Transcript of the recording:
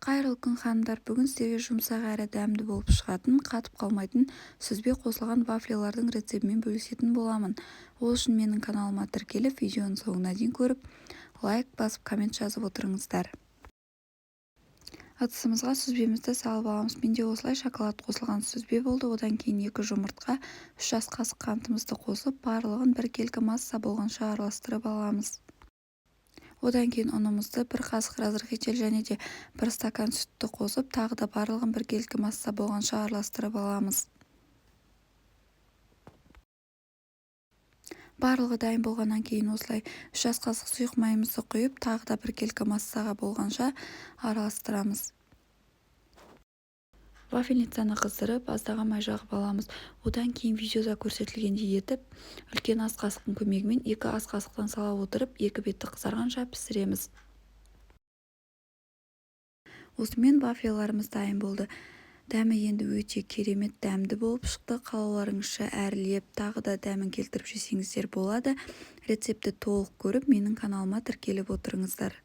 Қайырлы күн ханымдар, бүгін сіздерге жұмсақ әрі дәмді болып шығатын, қатып қалмайтын сүзбе қосылған вафлялардың рецебімен бөлісетін боламын. Ол үшін менің каналыма тіркеліп, видеоның соңына дейін көріп, лайк басып, коммент жазып отырыңыздар. Ыдысымызға сүзбемізді салып аламыз. Менде осылай шоколад қосылған сүзбе болды. Одан кейін 2 жұмыртқа, 3 ас қасық қантымызды қосып, барлығын біркелкі масса болғанша араластырып аламыз. Одан кейін ұнымызды 1 қасық разрыхитель және де 1 стакан сүтті қосып, тағы да барлығын біркелкі масса болғанша араластырып аламыз. Барлығы дайын болғаннан кейін осылай 3 ас қасық сұйық майымызды құйып, тағы да біркелкі массаға болғанша араластырамыз. Вафельницаны қыздырып, аздаған май жағып аламыз. Одан кейін видеода көрсетілгендей етіп, үлкен ас қасықтың көмегімен 2 ас қасықтан сала отырып, 2 беті қызарғанша пісіреміз. Осымен вафляларымыз дайын болды. Дәмі енді өте керемет дәмді болып шықты. Қалауларыңызша әрлеп, тағы да дәмін келтіріп жесеңіздер болады. Рецепті толық көріп, менің каналыма тіркеліп отырыңыздар.